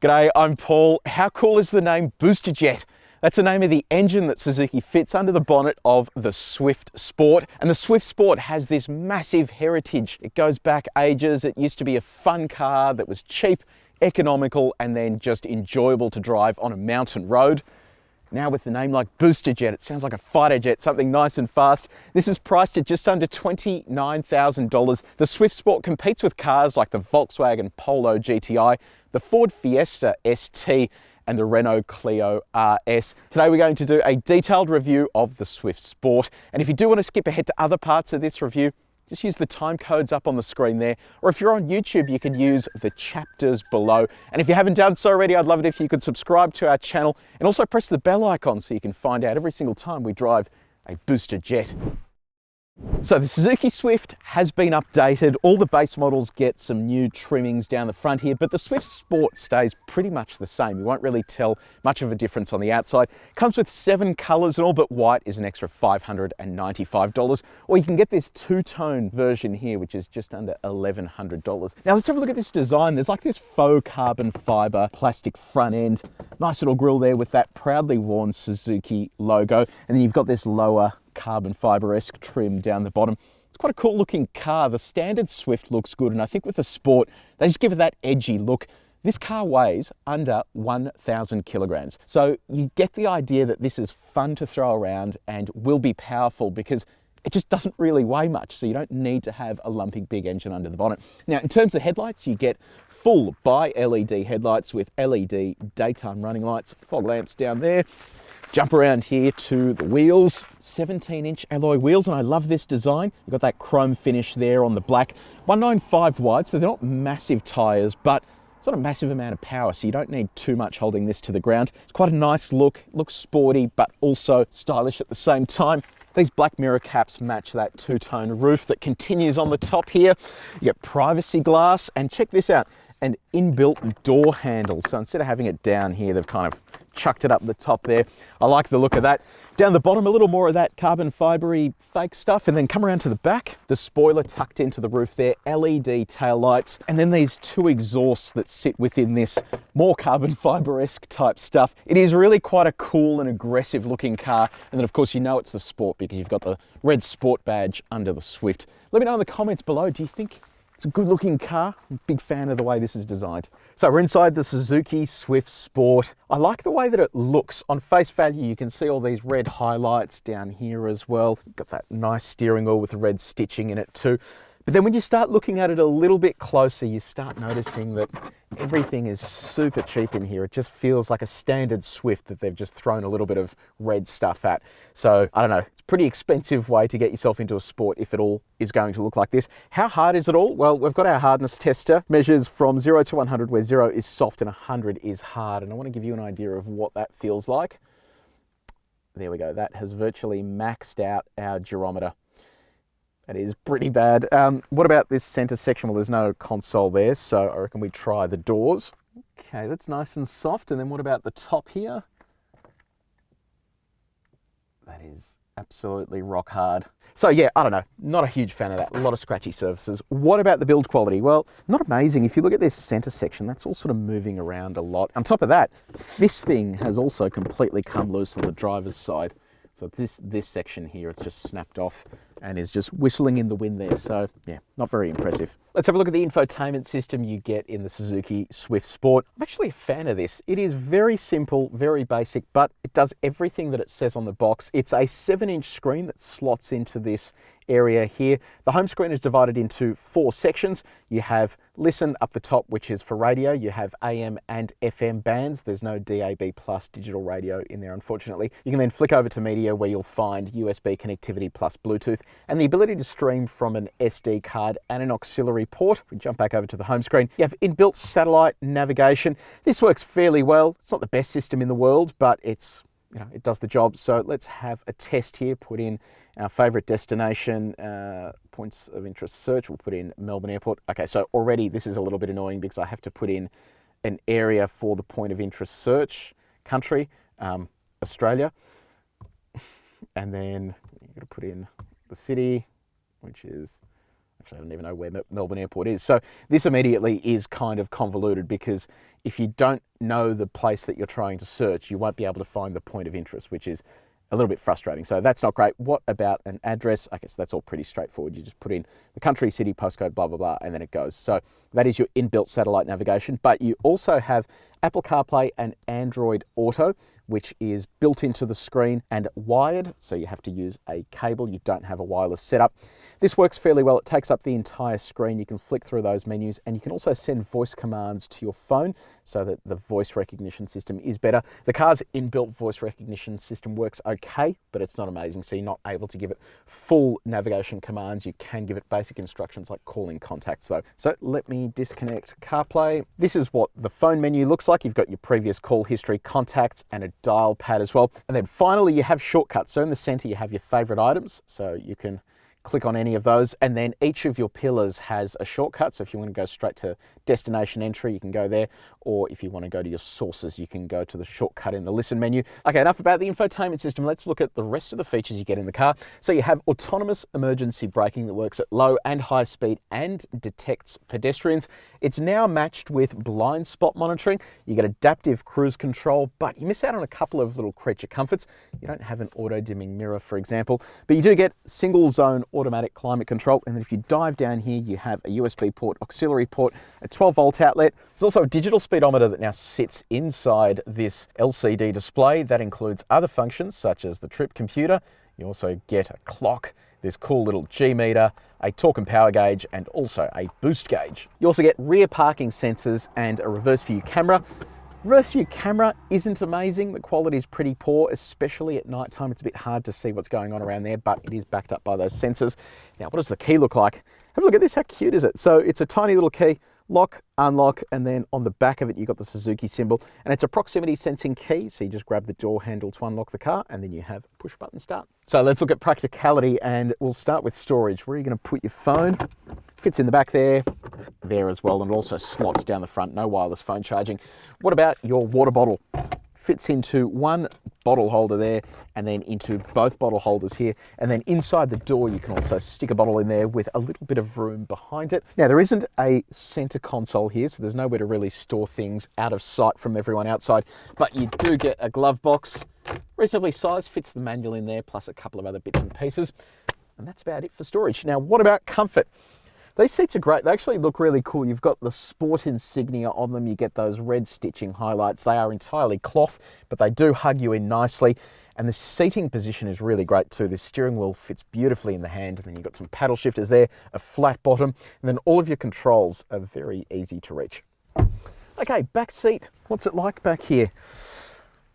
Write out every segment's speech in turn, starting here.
G'day, I'm Paul. How cool is the name Booster Jet? That's the name of the engine that Suzuki fits under the bonnet of the Swift Sport. And the Swift Sport has this massive heritage. It goes back ages. It used to be a fun car that was cheap, economical, and then just enjoyable to drive on a mountain road. Now with the name like Booster Jet, it sounds like a fighter jet, something nice and fast. This is priced at just under $29,000. The Swift Sport competes with cars like the Volkswagen Polo GTI, the Ford Fiesta ST, and the Renault Clio RS. Today we're going to do a detailed review of the Swift Sport. And if you do want to skip ahead to other parts of this review, just use the time codes up on the screen there. Or if you're on YouTube, you can use the chapters below. And if you haven't done so already, I'd love it if you could subscribe to our channel and also press the bell icon so you can find out every single time we drive a Booster Jet. So the Suzuki Swift has been updated. All the base models get some new trimmings down the front here, but the Swift Sport stays pretty much the same. You won't really tell much of a difference on the outside. Comes with 7 colors and all but white is an extra $595. Or you can get this two-tone version here, which is just under $1,100. Now let's have a look at this design. There's like this faux carbon fiber plastic front end. Nice little grille there with that proudly worn Suzuki logo. And then you've got this lower carbon fiber-esque trim down the bottom. It's quite a cool looking car. The standard Swift looks good, and I think with the Sport, they just give it that edgy look. This car weighs under 1,000 kilograms. So you get the idea that this is fun to throw around and will be powerful because it just doesn't really weigh much, so you don't need to have a lumpy big engine under the bonnet. Now, in terms of headlights, you get full bi-LED headlights with LED daytime running lights, fog lamps down there. Jump around here to the wheels, 17-inch alloy wheels, and I love this design. You've got that chrome finish there on the black. 195 wide, so they're not massive tyres, but it's not a massive amount of power, so you don't need too much holding this to the ground. It's quite a nice look. It looks sporty, but also stylish at the same time. These black mirror caps match that two-tone roof that continues on the top here. You get privacy glass, and check this out, an inbuilt door handle. So instead of having it down here, they've kind of chucked it up the top there. I like the look of that. Down the bottom, a little more of that carbon fibery fake stuff, and then come around to the back, the spoiler tucked into the roof there, LED tail lights, and then these 2 exhausts that sit within this more carbon fiber-esque type stuff. It is really quite a cool and aggressive looking car. And then of course you know it's the Sport because you've got the red Sport badge under the Swift. Let me know in the comments below, do you think it's a good looking car? I'm a big fan of the way this is designed. So we're inside the Suzuki Swift Sport. I like the way that it looks. On face value, you can see all these red highlights down here as well. Got that nice steering wheel with the red stitching in it too. But then when you start looking at it a little bit closer, you start noticing that everything is super cheap in here. It just feels like a standard Swift that they've just thrown a little bit of red stuff at. So I don't know, it's a pretty expensive way to get yourself into a Sport if it all is going to look like this. How hard is it all? Well, we've got our hardness tester. Measures from 0 to 100, where 0 is soft and 100 is hard. And I want to give you an idea of what that feels like. There we go. That has virtually maxed out our gyrometer. That is pretty bad. What about this center section? Well, there's no console there, so I reckon we try the doors. Okay, that's nice and soft. And then what about the top here? That is absolutely rock hard. So yeah, I don't know, not a huge fan of that. A lot of scratchy surfaces. What about the build quality? Well, not amazing. If you look at this center section, that's all sort of moving around a lot. On top of that, this thing has also completely come loose on the driver's side. So this section here, it's just snapped off and is just whistling in the wind there. So yeah, not very impressive. Let's have a look at the infotainment system you get in the Suzuki Swift Sport. I'm actually a fan of this. It is very simple, very basic, but it does everything that it says on the box. It's a 7-inch screen that slots into this area here. The home screen is divided into 4 sections. You have listen up the top, which is for radio. You have AM and FM bands. There's no DAB plus digital radio in there, unfortunately. You can then flick over to media, where you'll find USB connectivity plus Bluetooth and the ability to stream from an SD card and an auxiliary port. If we jump back over to the home screen, you have inbuilt satellite navigation. This works fairly well. It's not the best system in the world, but it's, you know, it does the job. So let's have a test here. Put in our favorite destination, points of interest search. We'll put in Melbourne Airport. Okay, so already this is a little bit annoying because I have to put in an area for the point of interest search. Country, Australia. And then you've got to put in the city, which is Actually, I don't even know where Melbourne Airport is. So this immediately is kind of convoluted, because if you don't know the place that you're trying to search, you won't be able to find the point of interest, which is a little bit frustrating. So that's not great. What about an address? I guess that's all pretty straightforward. You just put in the country, city, postcode, blah, blah, blah, and then it goes. So that is your inbuilt satellite navigation. But you also have Apple CarPlay and Android Auto, which is built into the screen and wired. So you have to use a cable. You don't have a wireless setup. This works fairly well. It takes up the entire screen. You can flick through those menus, and you can also send voice commands to your phone so that the voice recognition system is better. The car's inbuilt voice recognition system works okay, but it's not amazing. So you're not able to give it full navigation commands. You can give it basic instructions like calling contacts though. So let me disconnect CarPlay. This is what the phone menu looks like. You've got your previous call history, contacts, and a dial pad as well. And then finally you have shortcuts. So in the center you have your favorite items. So you can click on any of those, and then each of your pillars has a shortcut. So if you want to go straight to destination entry, you can go there, or if you want to go to your sources, you can go to the shortcut in the listen menu. Okay, enough about the infotainment system. Let's look at the rest of the features you get in the car. So you have autonomous emergency braking that works at low and high speed and detects pedestrians. It's now matched with blind spot monitoring. You get adaptive cruise control, but you miss out on a couple of little creature comforts. You don't have an auto dimming mirror, for example, but you do get single zone automatic climate control. And then if you dive down here, you have a USB port, auxiliary port, a 12-volt outlet. There's also a digital speedometer that now sits inside this LCD display. That includes other functions such as the trip computer. You also get a clock, this cool little G meter, a torque and power gauge, and also a boost gauge. You also get rear parking sensors and a reverse view camera. Reverse view camera isn't amazing. The quality is pretty poor, especially at night time. It's a bit hard to see what's going on around there, but it is backed up by those sensors. Now, what does the key look like? Have a look at this. How cute is it? So it's a tiny little key, lock, unlock, and then on the back of it, you've got the Suzuki symbol, and it's a proximity sensing key. So you just grab the door handle to unlock the car, and then you have push button start. So let's look at practicality, and we'll start with storage. Where are you going to put your phone? Fits in the back there as well, and it also slots down the front, no wireless phone charging. What about your water bottle? Fits into one bottle holder there, and then into both bottle holders here, and then inside the door you can also stick a bottle in there with a little bit of room behind it. Now, there isn't a center console here, so there's nowhere to really store things out of sight from everyone outside, but you do get a glove box, reasonably sized, fits the manual in there, plus a couple of other bits and pieces, and that's about it for storage. Now, what about comfort? These seats are great. They actually look really cool. You've got the sport insignia on them. You get those red stitching highlights. They are entirely cloth, but they do hug you in nicely. And the seating position is really great too. This steering wheel fits beautifully in the hand. And then you've got some paddle shifters there, a flat bottom, and then all of your controls are very easy to reach. Okay, back seat. What's it like back here?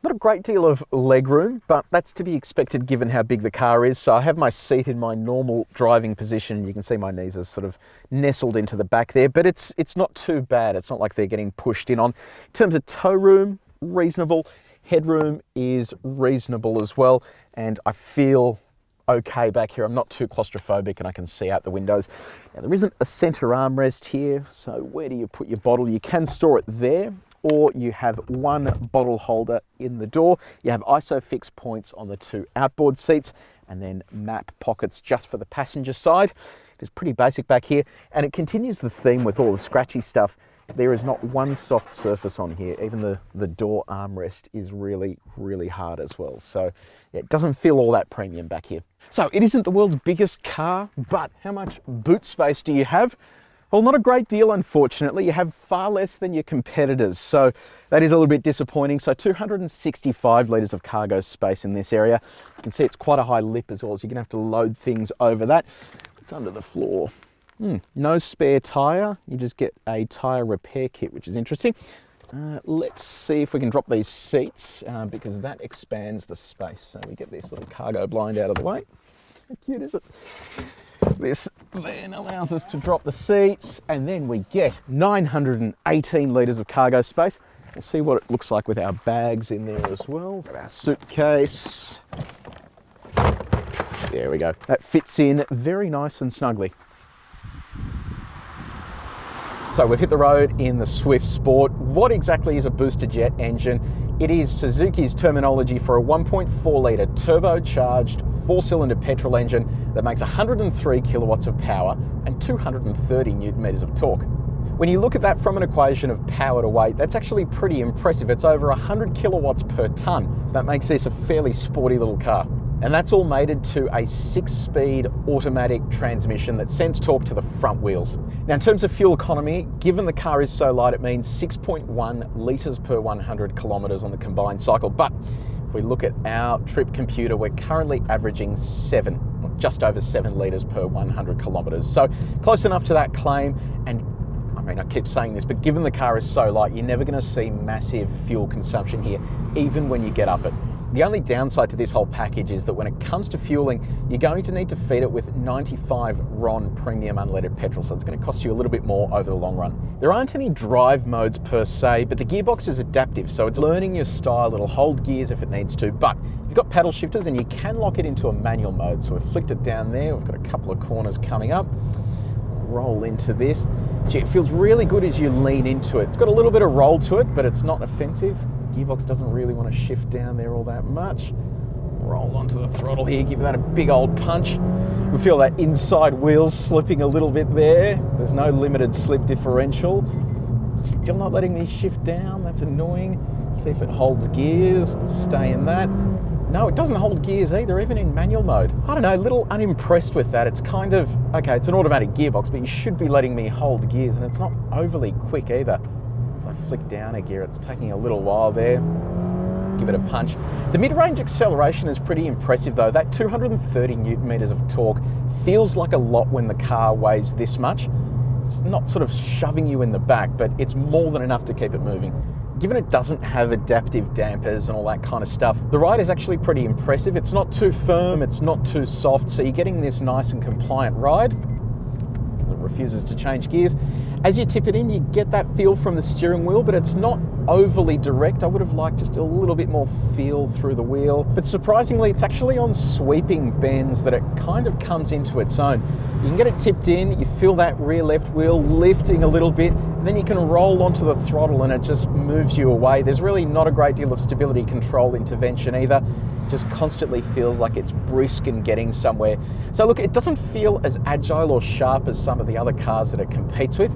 Not a great deal of leg room, but that's to be expected given how big the car is. So I have my seat in my normal driving position. You can see my knees are sort of nestled into the back there, but it's not too bad. It's not like they're getting pushed in on. In terms of tow room, reasonable. Headroom is reasonable as well, and I feel okay back here. I'm not too claustrophobic and I can see out the windows. Now, there isn't a center armrest here, so where do you put your bottle? You can store it there, or you have one bottle holder in the door. You have ISOFIX points on the two outboard seats, and then map pockets just for the passenger side. It is pretty basic back here, and it continues the theme with all the scratchy stuff. There is not one soft surface on here. Even the door armrest is really, really hard as well. So yeah, it doesn't feel all that premium back here. So it isn't the world's biggest car, but how much boot space do you have? Well, not a great deal, unfortunately. You have far less than your competitors, so that is a little bit disappointing. So 265 litres of cargo space in this area. You can see it's quite a high lip as well, so you're going to have to load things over that. It's under the floor. No spare tyre. You just get a tyre repair kit, which is interesting. Let's see if we can drop these seats because that expands the space. So we get this little cargo blind out of the way. How cute is it? This then allows us to drop the seats, and then we get 918 litres of cargo space. We'll see what it looks like with our bags in there as well. Our suitcase. There we go. That fits in very nice and snugly. So we've hit the road in the Swift Sport. What exactly is a booster jet engine? It is Suzuki's terminology for a 1.4 litre turbocharged 4-cylinder petrol engine that makes 103 kilowatts of power and 230 newton meters of torque. When you look at that from an equation of power to weight, that's actually pretty impressive. It's over 100 kilowatts per tonne, so that makes this a fairly sporty little car. And that's all mated to a 6-speed automatic transmission that sends torque to the front wheels. Now in terms of fuel economy, given the car is so light, it means 6.1 litres per 100 kilometres on the combined cycle. But if we look at our trip computer, we're currently averaging 7, or just over 7 litres per 100 kilometres. So close enough to that claim. And I mean, I keep saying this, but given the car is so light, you're never going to see massive fuel consumption here, even when you get up it. The only downside to this whole package is that when it comes to fueling, you're going to need to feed it with 95 RON premium unleaded petrol, so it's going to cost you a little bit more over the long run. There aren't any drive modes per se, but the gearbox is adaptive, so it's learning your style. It'll hold gears if it needs to, but you've got paddle shifters and you can lock it into a manual mode. So we've flicked it down there. We've got a couple of corners coming up. Roll into this. Gee, it feels really good as you lean into it. It's got a little bit of roll to it, but it's not offensive. Gearbox doesn't really want to shift down there all that much. Roll onto the throttle here, give that a big old punch. We feel that inside wheel slipping a little bit there. There's no limited slip differential. Still not letting me shift down, that's annoying. See if it holds gears, stay in that. No, it doesn't hold gears either, even in manual mode. I don't know, a little unimpressed with that. It's kind of, okay, it's an automatic gearbox, but you should be letting me hold gears, and it's not overly quick either. So I flick down a gear, it's taking a little while there. Give it a punch. The mid-range acceleration is pretty impressive though. That 230 newton meters of torque feels like a lot when the car weighs this much. It's not sort of shoving you in the back, but it's more than enough to keep it moving. Given it doesn't have adaptive dampers and all that kind of stuff, the ride is actually pretty impressive. It's not too firm, it's not too soft, so you're getting this nice and compliant ride. It refuses to change gears. As you tip it in, you get that feel from the steering wheel, but it's not overly direct. I would have liked just a little bit more feel through the wheel. But surprisingly, it's actually on sweeping bends that it kind of comes into its own. You can get it tipped in, you feel that rear left wheel lifting a little bit, and then you can roll onto the throttle and it just moves you away. There's really not a great deal of stability control intervention either. Just constantly feels like it's brisk and getting somewhere. So look, it doesn't feel as agile or sharp as some of the other cars that it competes with,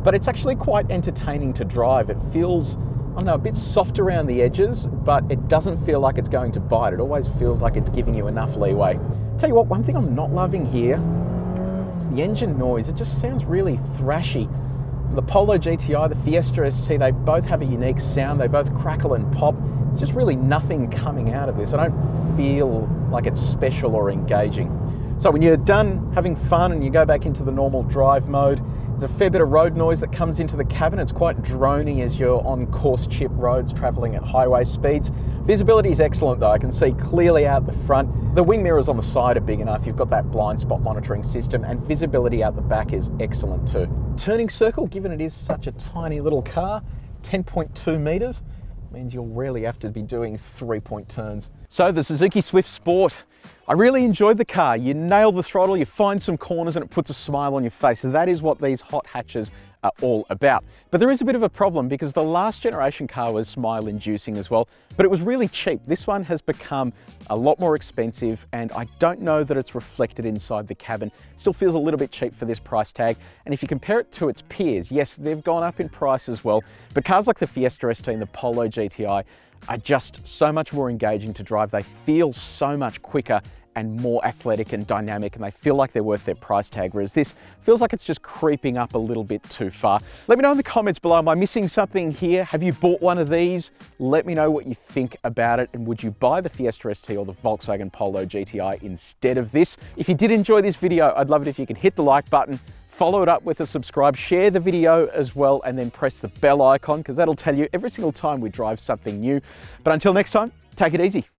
but it's actually quite entertaining to drive. It feels, I don't know, a bit soft around the edges, but it doesn't feel like it's going to bite. It always feels like it's giving you enough leeway. Tell you what, one thing I'm not loving here is the engine noise. It just sounds really thrashy. The Polo GTI, the Fiesta ST, they both have a unique sound. They both crackle and pop. There's just really nothing coming out of this. I don't feel like it's special or engaging. So when you're done having fun and you go back into the normal drive mode, there's a fair bit of road noise that comes into the cabin. It's quite drony as you're on coarse chip roads traveling at highway speeds. Visibility is excellent though. I can see clearly out the front. The wing mirrors on the side are big enough. You've got that blind spot monitoring system, and visibility out the back is excellent too. Turning circle, given it is such a tiny little car, 10.2 meters, means you'll rarely have to be doing 3-point turns. So the Suzuki Swift Sport, I really enjoyed the car. You nail the throttle, you find some corners and it puts a smile on your face. That is what these hot hatches are all about. But there is a bit of a problem because the last generation car was smile inducing as well, but it was really cheap. This one has become a lot more expensive and I don't know that it's reflected inside the cabin. Still feels a little bit cheap for this price tag. And if you compare it to its peers, yes, they've gone up in price as well, but cars like the Fiesta ST and the Polo GTI are just so much more engaging to drive. They feel so much quicker and more athletic and dynamic, and they feel like they're worth their price tag, whereas this feels like it's just creeping up a little bit too far. Let me know in the comments below, am I missing something here? Have you bought one of these? Let me know what you think about it, and would you buy the Fiesta ST or the Volkswagen Polo GTI instead of this? If you did enjoy this video, I'd love it if you can hit the like button, follow it up with a subscribe, share the video as well, and then press the bell icon because that'll tell you every single time we drive something new. But until next time, take it easy.